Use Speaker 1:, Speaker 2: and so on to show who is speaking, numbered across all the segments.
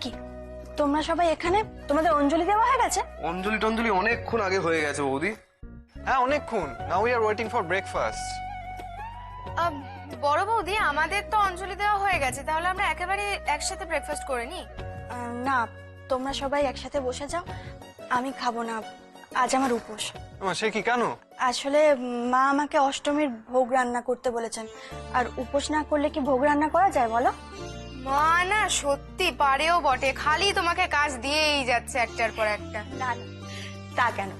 Speaker 1: কি তোমরা সবাই এখানে? তোমাদের অঞ্জলি দেওয়া হয়ে গেছে?
Speaker 2: অঞ্জলি টঞ্জলি অনেকক্ষণ আগে হয়ে গেছে বৌদি।
Speaker 3: হ্যাঁ অনেকক্ষণ। Now we are waiting for breakfast.
Speaker 4: বড় বৌদি, আমাদের তো অঞ্জলি দেওয়া হয়ে গেছে, তাহলে আমরা একেবারে একসাথে ব্রেকফাস্ট করে নিই।
Speaker 1: না, তোমরা সবাই একসাথে বসে যাও, আমি খাবো না, আজ আমার উপোস।
Speaker 3: সে কি, কেন?
Speaker 1: আসলে মা আমাকে অষ্টমীর ভোগ রান্না করতে বলেছেন, আর উপোস না করলে কি ভোগ রান্না করা যায় বলো?
Speaker 4: মা না সত্যি পারেও বটে, খালি তোমাকে কাজ দিয়েই যাচ্ছে একটার পর একটা।
Speaker 1: না না, তা কেন,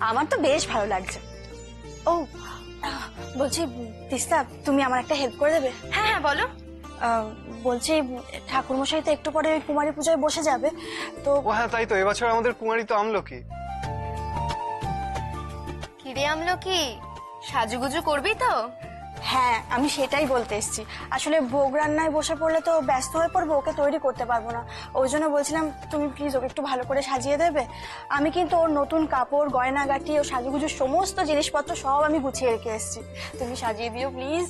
Speaker 1: আমার তো বেশ ভালো লাগছে। ও বলছি তিস্তা, তুমি আমার একটা হেল্প করে দেবে?
Speaker 4: হ্যাঁ হ্যাঁ বলো।
Speaker 1: বলছি ঠাকুরমশাই তো একটু পরে ওই কুমারী পূজায় বসে যাবে, তো
Speaker 3: ও হ্যাঁ তাই তো, এবছর আমাদের কুমারী তো আমলকি।
Speaker 4: কিরে আমলকি, সাজুগুজু করবি তো?
Speaker 1: হ্যাঁ, আমি সেটাই বলতে এসেছি। আসলে ভোগ রান্নায় বসে পড়লে তো ব্যস্ত হয়ে পড়বো, ওকে তৈরি করতে পারবো না। ওই জন্য বলছিলাম তুমি প্লিজ ওকে একটু ভালো করে সাজিয়ে দেবে। আমি কিন্তু ওর নতুন কাপড় গয়নাগাটি ও সাজুগুজুর সমস্ত জিনিসপত্র সব আমি গুছিয়ে রেখে এসেছি, তুমি সাজিয়ে দিও প্লিজ।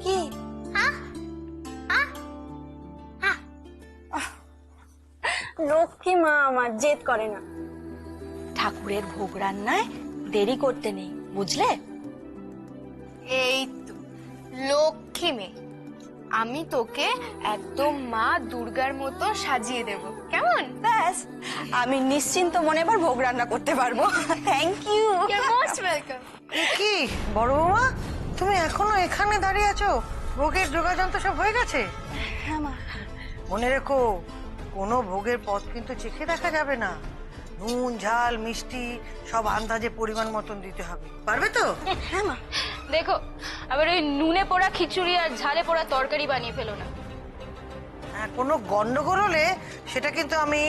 Speaker 1: কি লক্ষ্মী মা আমার জেদ করে না। ঠাকুরের ভোগ রান্নায় দেরি করতে নেই, বুঝলে?
Speaker 4: এই তো লক্ষ্মী মেয়ে, আমি তোকে একদম মা দুর্গার মতো সাজিয়ে দেব, কেমন?
Speaker 1: ব্যাস, আমি নিশ্চিন্ত মনে এবার ভোগ রান্না করতে পারবো। Thank you.
Speaker 4: Most welcome.
Speaker 5: কি বড় বৌমা, তুমি এখনো এখানে দাঁড়িয়ে আছো? ভোগের যোগাযন্ত্র সব হয়ে গেছে?
Speaker 1: হ্যাঁ মা।
Speaker 5: মনে রেখো, কোনো ভোগের পদ কিন্তু চেখে দেখা যাবে না। নুন ঝাল মিষ্টি সব আন্দাজে পরিমাণ মতন দিতে হবে, পারবে তো?
Speaker 1: হ্যাঁ মা।
Speaker 6: দেখো, আবার ওই নুনে পোড়া খিচুড়ি আর ঝালে পোড়া তরকারি বানিয়ে ফেলো না।
Speaker 5: হ্যাঁ, কোনো গন্ডগোল হলে সেটা কিন্তু আমি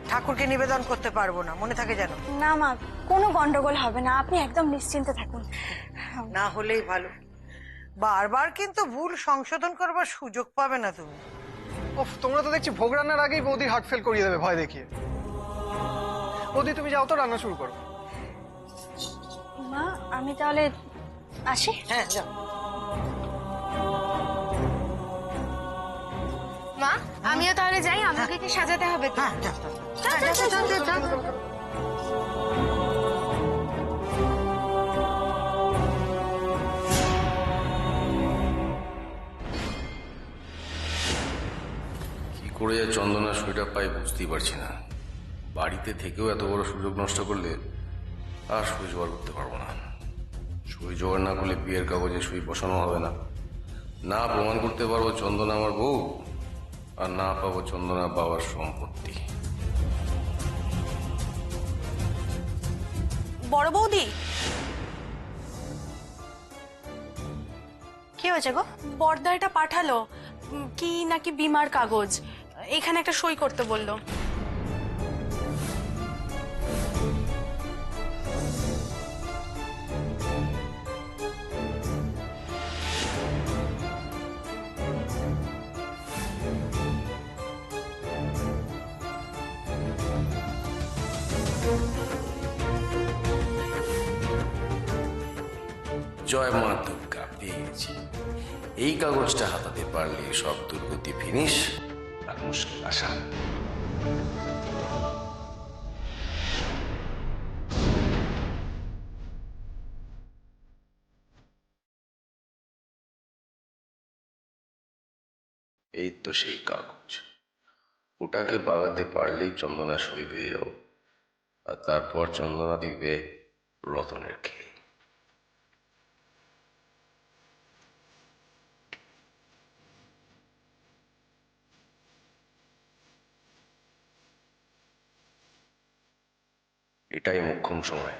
Speaker 5: ঠাকুরকে নিবেদন করতে পারবো না, মনে থাকে যেন।
Speaker 1: না মা, কোনো গন্ডগোল হবে না, আপনি একদম নিশ্চিন্তে থাকুন।
Speaker 5: না হলেই ভালো। বারবার কিন্তু ভুল সংশোধন করবার সুযোগ পাবে না তুমি।
Speaker 3: ওফ, তোমরা তো দেখছি ভোগ রান্নার আগেই বৌদির হার্ট ফেল করিয়ে দেবে ভয় দেখিয়ে। বৌদি তুমি যাও তো, রান্না শুরু করো।
Speaker 1: মা আমি তাহলে আসি।
Speaker 5: হ্যাঁ যাও।
Speaker 4: মা আমিও তাহলে যাই, আমাকে কি সাজাতে হবে তো?
Speaker 5: হ্যাঁ যাও যাও,
Speaker 4: চল, চল, চল, চল, চল, চল।
Speaker 7: কি করে যে চন্দনা সইটা পাই বুঝতেই পারছি না। বাড়িতে থেকেও এত বড় সুযোগ নষ্ট করলে আর সই জোগাড় করতে পারবো না। সই জোগাড় না করলে বিয়ের কাগজে সই বসানো হবে না। না প্রমাণ করতে পারবো চন্দনা আমার বউ, আর না পাবো চন্দনা বাবার সম্পত্তি।
Speaker 1: বড় বৌদি, কি হয়েছে গো?
Speaker 8: বর্দা এটা পাঠালো, কি নাকি বিমার কাগজ, এখানে একটা সই করতে বললো।
Speaker 7: জয় মা দুর্গা, পেয়ে গেছি। এই কাগজটা হাতাতে পারলে সব দুর্গতি ফিনিশ আর মুশকিল আশা। এই তো সেই কাগজ, ওটাকে বাগাতে পারলেই চন্দনা সই পেয়ে যাও, আর তারপর চন্দনা দিবে রতনের খেয়ে। এটাই মোক্ষম সময়,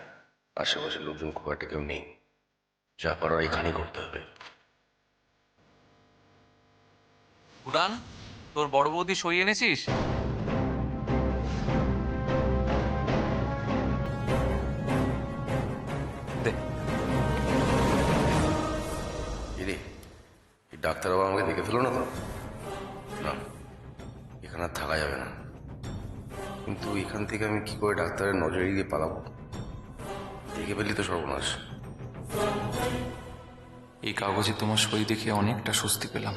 Speaker 7: আশেপাশে লোকজন খুব একটা কেউ নেই, যা করার এখানেই করতে হবে।
Speaker 9: উড়ান, তোর বড় বৌদি সই এনেছিস? দে।
Speaker 7: এরে, এই ডাক্তারবাবু আমাকে দেখে ফেলো না তো? না, এখানে আর থাকা যাবে না। কিন্তু এখান থেকে আমি কি করে ডাক্তারের নজর এড়িয়ে পালাবো? দেখে ফেললি তো সর্বনাশ।
Speaker 9: এই কাগজে তোমার সই দেখে অনেকটা স্বস্তি পেলাম।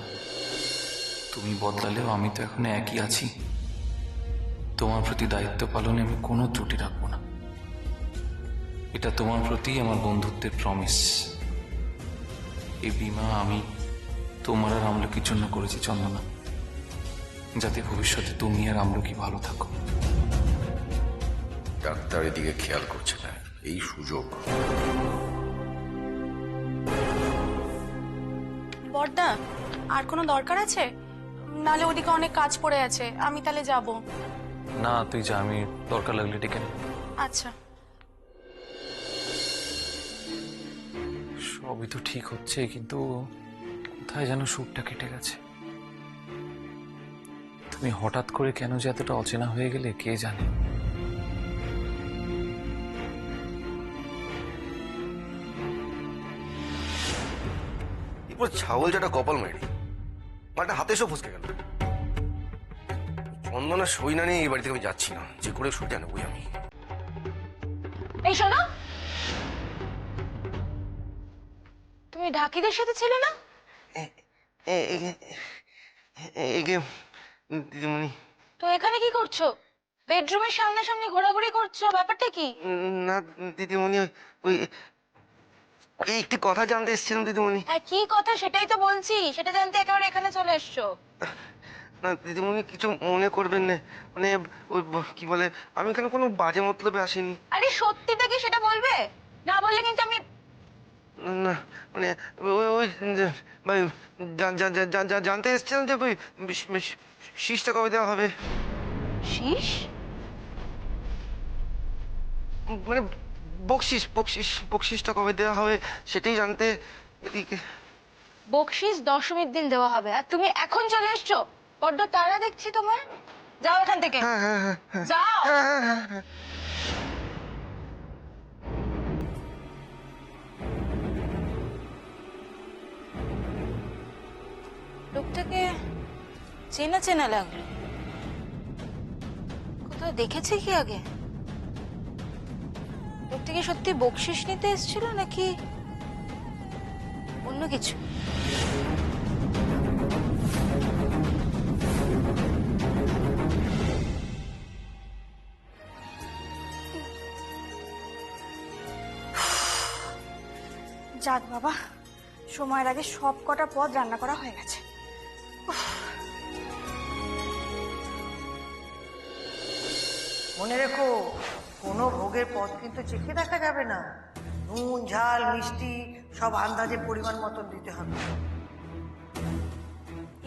Speaker 9: তুমি বদলালেও আমি তো এখন একই আছি। তোমার প্রতি দায়িত্ব পালনে আমি কোনো ত্রুটি রাখবো না। এটা তোমার প্রতি আমার বন্ধুত্বের প্রমিস। এই বীমা আমি তোমার আর আমলকির জন্য করেছি চন্দনা, যাতে ভবিষ্যতে তুমি আর আমলকি ভালো থাকো।
Speaker 7: ডাক্তার এদিকে খেয়াল করছে না, এই সুযোগ।
Speaker 8: বড়দা, আর কোনো দরকার আছে? নালে ওদিকে অনেক কাজ পড়ে আছে, আমি তাহলে যাব।
Speaker 9: না তুই যা, আমি দরকার লাগলে ডেকে নেব।
Speaker 8: আচ্ছা।
Speaker 9: সবই তো ঠিক হচ্ছে, কিন্তু কোথায় যেন সুরটা কেটে গেছে। তুমি হঠাৎ করে কেন যে এতটা অচেনা হয়ে গেলে কে জানে।
Speaker 2: এরপর ছাগল যেটা কপাল মেরি মালটা হাতে এসে ফসকে গেল। চন্দনা সই না নিয়ে এই বাড়ি থেকে আমি যাচ্ছি না, যে করে সইটা নেবই আমি।
Speaker 6: এই শোনো, তুমি ঢাকিদের সাথে ছিলে না?
Speaker 2: দিদিমণি,
Speaker 6: তো এখানে কি করছো? বেডরুমের সামনাসামনি ঘোরাঘুরি করছো, ব্যাপারটা কি?
Speaker 2: না দিদিমণি, ওই একটি কথা জানতে এসেছিলাম দিদিমণি।
Speaker 6: হ্যাঁ, কি কথা সেটাই তো বলছি, সেটা জানতে একেবারে এখানে চলে এসছো।
Speaker 2: না দিদিমণি, কিছু মনে করবেন না, মানে ওই কি বলে, আমি এখানে কোনো বাজে মতলবে আসিনি।
Speaker 6: আরে সত্যিটা কি সেটা বলবে, না বললে কিন্তু আমি।
Speaker 2: না মানে ওই ওই ভাই জানতে এসেছিলাম যে ওই শীষটা কবে দেওয়া হবে।
Speaker 6: শীষ?
Speaker 2: মানে বকশিসটা কবে দেওয়া হবে সেটাই জানতে এদিকে।
Speaker 6: বকশিস দশমীর দিন দেওয়া হবে, আর তুমি এখন চলে এসছো? বড্ড তাড়া দেখছি তোমার। যাও এখান থেকে,
Speaker 2: হ্যাঁ হ্যাঁ হ্যাঁ হ্যাঁ
Speaker 6: যাও।
Speaker 2: হ্যাঁ হ্যাঁ হ্যাঁ হ্যাঁ।
Speaker 6: লোকটাকে চেনা চেনা লাগলো, কোথাও দেখেছি কি আগে? লোকটা কি সত্যি বকশিস নিতে এসেছিল নাকি অন্য কিছু?
Speaker 1: যাক বাবা, সময়ের আগে সব কটা পদ রান্না করা হয়ে গেছে।
Speaker 5: মনে রেখো, কোনো ভোগের পদ কিন্তু চেখে দেখা যাবে না। নুন ঝাল মিষ্টি সব আন্দাজে পরিমাণ মতন দিতে হবে।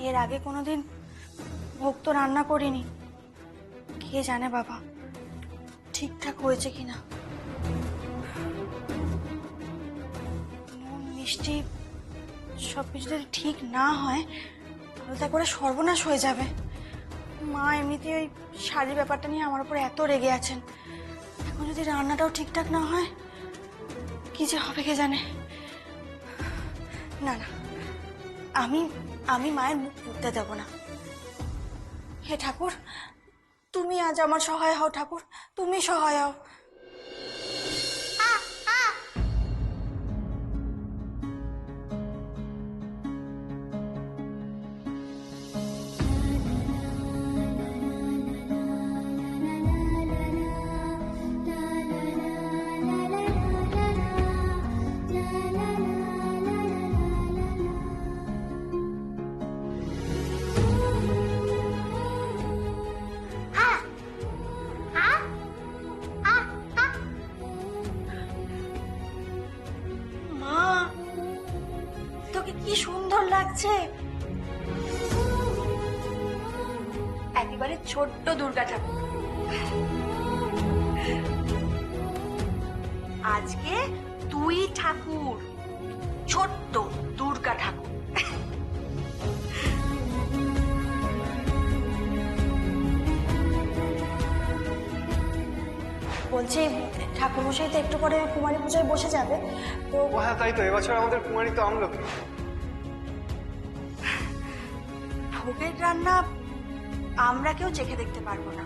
Speaker 1: এর আগে কোনোদিন ভোগ তো রান্না করিনি, কে জানে বাবা ঠিকঠাক হয়েছে কিনা। নুন মিষ্টি সবকিছু যদি ঠিক না হয় তাহলে তা করে সর্বনাশ হয়ে যাবে। মা এমনিতে ওই শাড়ির ব্যাপারটা নিয়ে আমার উপর এত রেগে আছেন, এখন যদি রান্নাটাও ঠিকঠাক না হয় কি যে হবে কে জানে। না না, আমি মায়ের মুখ পুড়তে দেব না। হে ঠাকুর, তুমি আজ আমার সহায় হও। ঠাকুর, তুমি সহায় হও। মা, তোকে কি সুন্দর লাগছে, একেবারে ছোট্ট দুর্গা ঠাকুর। আজকে তুই ঠাকুর, ছোট্ট দুর্গা ঠাকুর। বলছি ঠাকুরমশাই তো একটু পরে কুমারী পুজোয় বসে যাবে, তো
Speaker 3: ও হ্যাঁ, তাই তো, এবছর আমাদের কুমারী তো আমলকি।
Speaker 1: ভোগের রান্না আমরা কেউ চেখে দেখতে পারবো না,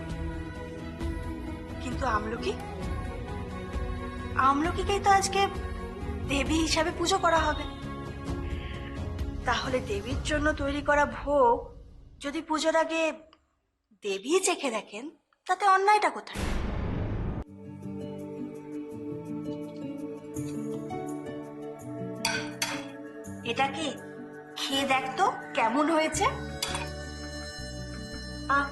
Speaker 1: কিন্তু আমলকিকেই তো আজকে দেবী হিসাবে পুজো করা হবে। তাহলে দেবীর জন্য তৈরি করা ভোগ যদি পুজোর আগে দেবী চেখে দেখেন, তাতে অন্যায়টা কোথায়? এটাকে খেয়ে দেখ তো কেমন হয়েছে। আহ,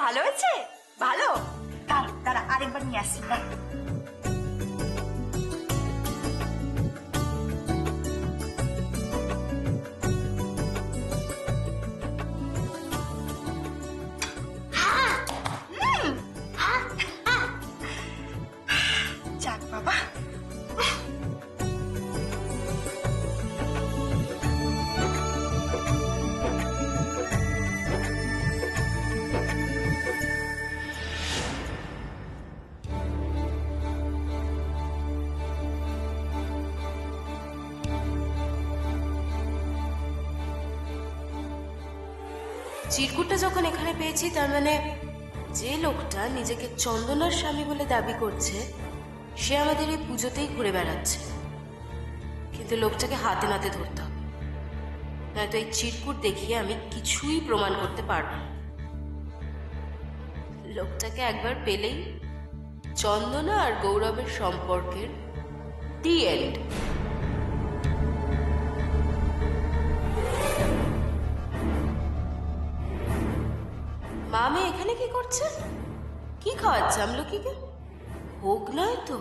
Speaker 1: ভালো হয়েছে? ভালো, দাঁড়া দাঁড়া আরেকবার নিয়ে আসি। দাঁড়া। যাক বাবা,
Speaker 8: চিরকুটটা যখন এখানে পেয়েছি, তার মানে যে লোকটা নিজেকে চন্দনার স্বামী বলে দাবি করছে সে আমাদের এই পুজোতেই ঘুরে বেড়াচ্ছে। কিন্তু লোকটাকে হাতে নাতে ধরতে হবে, নয়তো এই চিরকুট দেখিয়ে আমি কিছুই প্রমাণ করতে পারবো না। লোকটাকে একবার পেলেই চন্দনা আর গৌরবের সম্পর্কের দি এন্ড। মামে এখানে কি করছে? কি খাওয়াচ্ছে আমলকিকে? ভোগ নয় তো?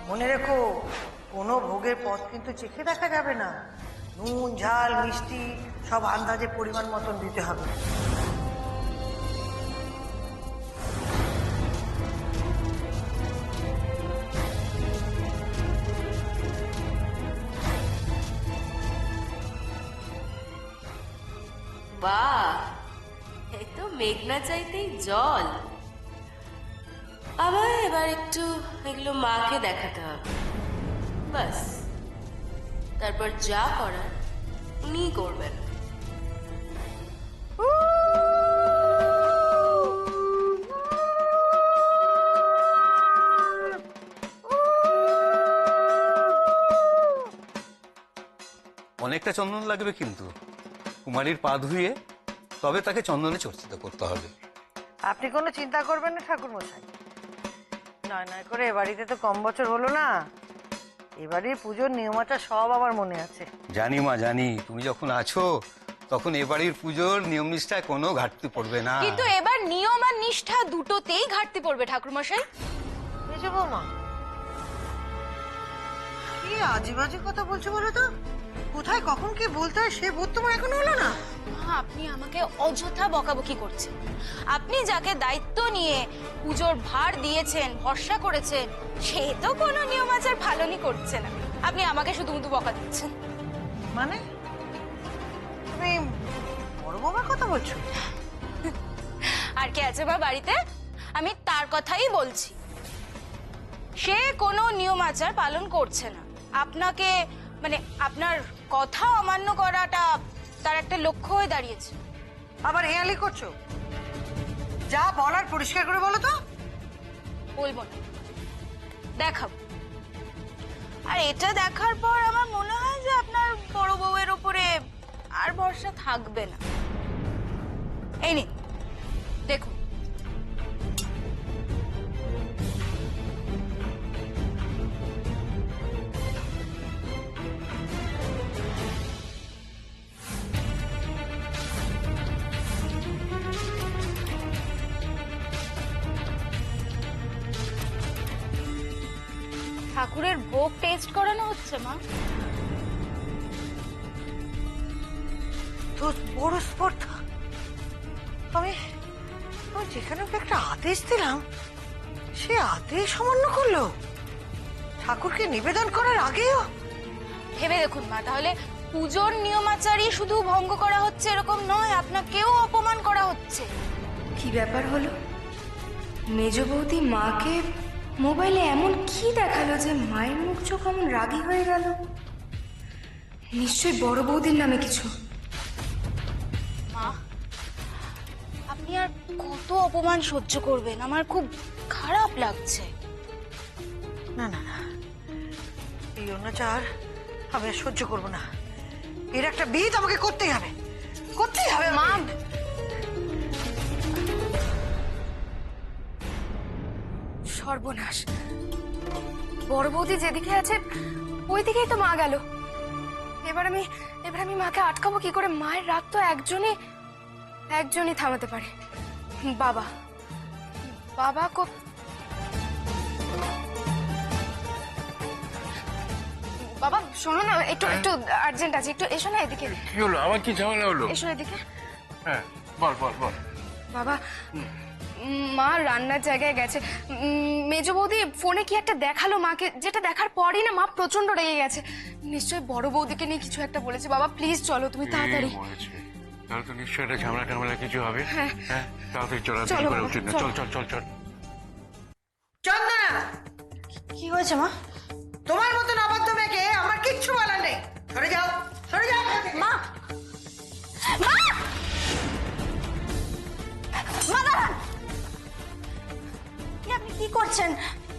Speaker 5: মনে রেখো, কোনো ভোগের পদ কিন্তু চেখে দেখা যাবে না। নুন ঝাল মিষ্টি সব আন্দাজে পরিমাণ মতন দিতে হবে।
Speaker 8: বাহ, এই তো মেঘনা চাইতেই জল। আমায় এবার একটু এগুলো মাকে দেখাতে হবে, বাস। তারপর যা করার উনিই করবেন।
Speaker 10: অনেকটা চন্দন লাগবে কিন্তু কুমারীর পা ধুয়ে তবে তাকে চন্দনে চর্চিত করতে হবে।
Speaker 5: আপনি কোনো চিন্তা করবেন না ঠাকুর মশাই। নয় নয় করে এ বাড়িতে তো কম বছর হলো না, এবারের পুজোর নিয়মাটা সব আমার মনে আছে।
Speaker 10: জানি মা জানি, তুমি যখন আছো তখন এ বাড়ির পুজোর নিয়ম নিষ্ঠায় কোনো ঘাটতি পড়বে না।
Speaker 6: কিন্তু এবার নিয়ম আর নিষ্ঠা দুটোতেই ঘাটতি পড়বে ঠাকুরমশাই।
Speaker 5: বুঝে বৌমা, কি আজে বাজে কথা বলছো বলো তো? কোথায় কখন কি বলতে হয় সে বোধ তোমার এখন হলো না?
Speaker 6: আপনি আমাকে অযথা বকাবকি করছেন। আপনি যাকে দায়িত্ব নিয়ে পুজোর ভার দিয়েছেন, ভরসা করেছেন, সে তো কোনো নিয়ম আচার পালনই করছে না। আপনি আমাকে শুধু শুধু বকা দিচ্ছেন।
Speaker 5: মানে তুমি বড় বৌমার কথা বলছো?
Speaker 6: আর কে আছে বা বাড়িতে? আমি তার কথাই বলছি। সে কোনো নিয়ম আচার পালন করছে না। আপনাকে মানে আপনার কথা অমান্য করাটা তার একটা লক্ষ্য হয়ে দাঁড়িয়েছে।
Speaker 5: আবার হেয়ালি করছো? যা বলার পরিষ্কার করে বলো তো।
Speaker 6: বলবো না, দেখাবো। আর এটা দেখার পর আমার মনে হয় যে আপনার বড় বউয়ের উপরে আর ভরসা থাকবে না। এই নিন দেখুন। ঠাকুরের ভোগ টেস্ট করানো হচ্ছে মা।
Speaker 5: তো বড় স্পর্ধা। আমি যেখানে ওকে একটা আদেশ দিলাম সে আদেশ অমান্য করলো। ঠাকুরকে নিবেদন করার আগেও।
Speaker 6: ভেবে দেখুন মা, তাহলে পুজোর নিয়মাচারই শুধু ভঙ্গ করা হচ্ছে এরকম নয়, আপনাকেও অপমান করা হচ্ছে।
Speaker 4: কি ব্যাপার হলো? মেজ বৌদি মাকে মোবাইলে এমন কি দেখালো যে মায়ের মুখ চোখ এমন রাগী হয়ে গেল? নিশ্চয়ই বড় বৌদির নামে কিছু।
Speaker 6: মা, আপনি আর কত অপমান সহ্য করবেন? আমার খুব খারাপ লাগছে।
Speaker 5: না না না, এই অত্যাচার আমি আর সহ্য করবো না। এর একটা বিহিত আমাকে করতেই হবে, করতেই হবে।
Speaker 4: মা, সর্বনাশ! বড় বৌদি যেদিকে আছে ওই দিকেই তো মা গেল। এবার আমি মাকে আটকাবো কি করে? মায়ের রাগ তো একজনই থামাতে পারে, বাবা। বাবা বাবা শোনো না, একটু আর্জেন্ট আছে, একটু এসো না এদিকে।
Speaker 7: কি হলো? আমার কি ঝামেলা হলো?
Speaker 4: এসো এদিকে।
Speaker 7: হ্যাঁ, বল বল বল।
Speaker 4: বাবা, মা রান্নার জায়গায় গেছে। মেজ বৌদি ফোনে কি একটা দেখালো মাকে, যেটা দেখার পরই না মা প্রচন্ড রেগে গেছে। নিশ্চয়ই বড় বৌদিকে নিয়ে কিছু একটা বলেছে। বাবা প্লিজ চলো, তুমি তাড়াতাড়ি।
Speaker 7: তাহলে তো নিশ্চয়ই একটা ঝামেলা টামেলা কিছু হবে।
Speaker 4: হ্যাঁ,
Speaker 7: তাড়াতাড়ি চল,
Speaker 4: চলো
Speaker 7: করে
Speaker 4: বাবা,
Speaker 7: উচিত না।
Speaker 4: চলো।
Speaker 7: চল চল চল চল।
Speaker 5: চন্দনা,
Speaker 1: কি হয়েছে মা?
Speaker 5: তোমার মতন অবাধ্য মেয়েকে আমার কিচ্ছু বলার নেই। সরে যাও, সরে যাও।
Speaker 1: মা, মা, মা দাঁড়ান। আপনি কি করছেন?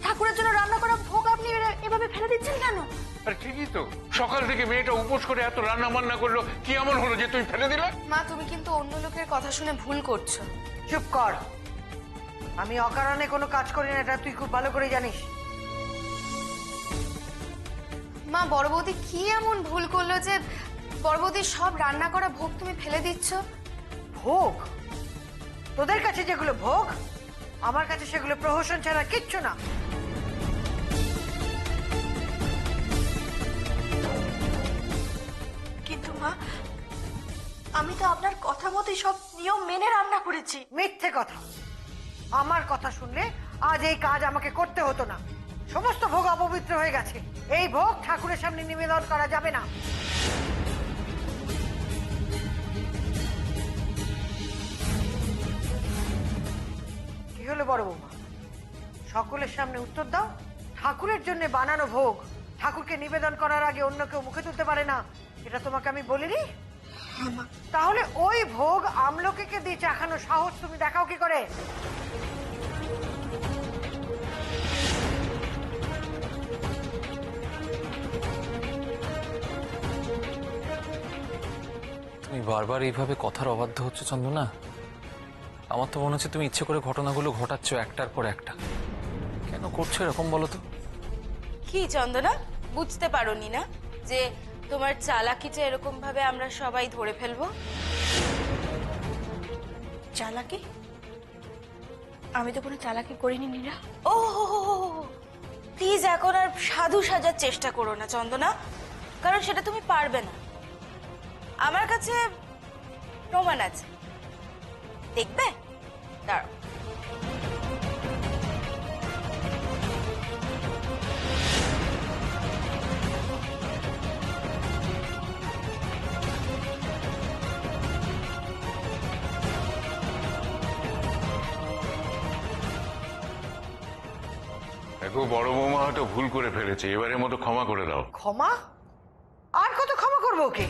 Speaker 1: ঠাকুরের জন্য রান্না করা ভোগ আপনি এভাবে ফেলে দিচ্ছেন কেন?
Speaker 11: আরে ঠিকই তো, সকাল থেকে মেয়েটা উপোস করে এত রান্না বান্না করলো, কি এমন হলো যে তুমি ফেলে দিলে?
Speaker 4: মা, তুমি কিন্তু অন্য লোকের কথা শুনে ভুল করছো।
Speaker 5: চুপ কর, আমি অকারণে কোনো কাজ করি না, এটা তুই খুব ভালো করে জানিস।
Speaker 4: মা, বড় বৌদি কি এমন ভুল করলো যে বড় বৌদির সব রান্না করা ভোগ তুমি ফেলে দিচ্ছ?
Speaker 5: ভোগ? তোদের কাছে যেগুলো ভোগ, আমার কাছে সেগুলো প্রহসন ছাড়া কিচ্ছু না।
Speaker 1: কিন্তু মা, আমি তো আপনার কথা মতোই সব নিয়ম মেনে রান্না করেছি।
Speaker 5: মিথ্যে কথা। আমার কথা শুনলে আজ এই কাজ আমাকে করতে হতো না। সমস্ত ভোগ অপবিত্র হয়ে গেছে। এই ভোগ ঠাকুরের সামনে নিবেদন করা যাবে না। কি হলো বড় বৌমা? সকলের সামনে উত্তর দাও। ঠাকুরের জন্য বানানো ভোগ ঠাকুরকে নিবেদন করার আগে অন্য কেউ মুখে তুলতে পারে না, এটা তোমাকে আমি বলিনি? তাহলে ওই ভোগ আমলকিকে দিয়ে চাখানো সাহস তুমি দেখাও কি করে?
Speaker 9: তুমি বারবার এইভাবে কথার অবাধ্য হচ্ছে চন্দনা। আমার তো মনে হচ্ছে তুমি ইচ্ছে করে ঘটনাগুলো ঘটাচ্ছ একটার পর একটা। কেন করছো এরকম বলো তো?
Speaker 6: কি চন্দনা, বুঝতে পারোনি না যে তোমার চালাকিটা এরকম ভাবে আমরা সবাই ধরে ফেলবো?
Speaker 1: চালাকি? আমি তো কোনো চালাকি করিনি নীরা।
Speaker 6: ও প্লিজ এখন আর সাধু সাজার চেষ্টা করো না চন্দনা, কারণ সেটা তুমি পারবে না। আমার কাছে প্রমাণ আছে, দেখবে? দাঁড়াও।
Speaker 11: দেখো, বড় বৌমা হয়তো ভুল করে ফেলেছে, এবারের মতো ক্ষমা করে দাও।
Speaker 5: ক্ষমা? আর কত ক্ষমা করবো ওকে?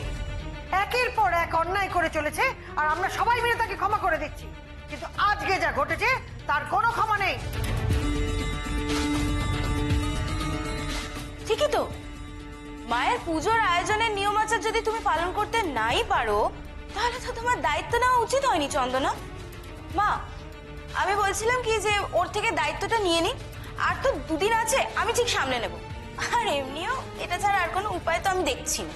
Speaker 5: একের পর এক অন্যায় করে চলেছে আর আমরা সবাই মিলে তাকে ক্ষমা করে দিচ্ছি, কিন্তু আজকে যা ঘটেছে তার কোনো ক্ষমা নেই।
Speaker 6: ঠিকই তো, মায়ের পুজোর আয়োজনের নিয়ম আচার যদি তুমি পালন করতে নাই পারো, তাহলে তো তোমার দায়িত্ব নেওয়া উচিত হয়নি চন্দনা। মা, আমি বলছিলাম কি যে ওর থেকে দায়িত্বটা নিয়ে নি, আর তো দুদিন আছে, আমি ঠিক সামলে নেব। আর এমনিও এটা ছাড়া আর কোনো উপায় তো আমি দেখছি না।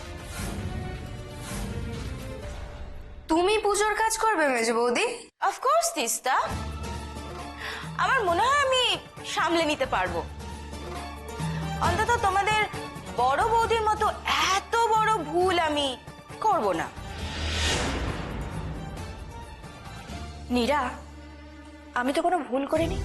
Speaker 4: তুমি পুজোর কাজ করবে মেজ বৌদি?
Speaker 6: অফকোর্স তিস্তা, আমার মনে হয় আমি সামলে নিতে পারবো। অন্তত তোমাদের বড় বৌদির মতো এত বড় ভুল আমি করব না।
Speaker 1: নীরা, আমি তো কোনো ভুল করিনি।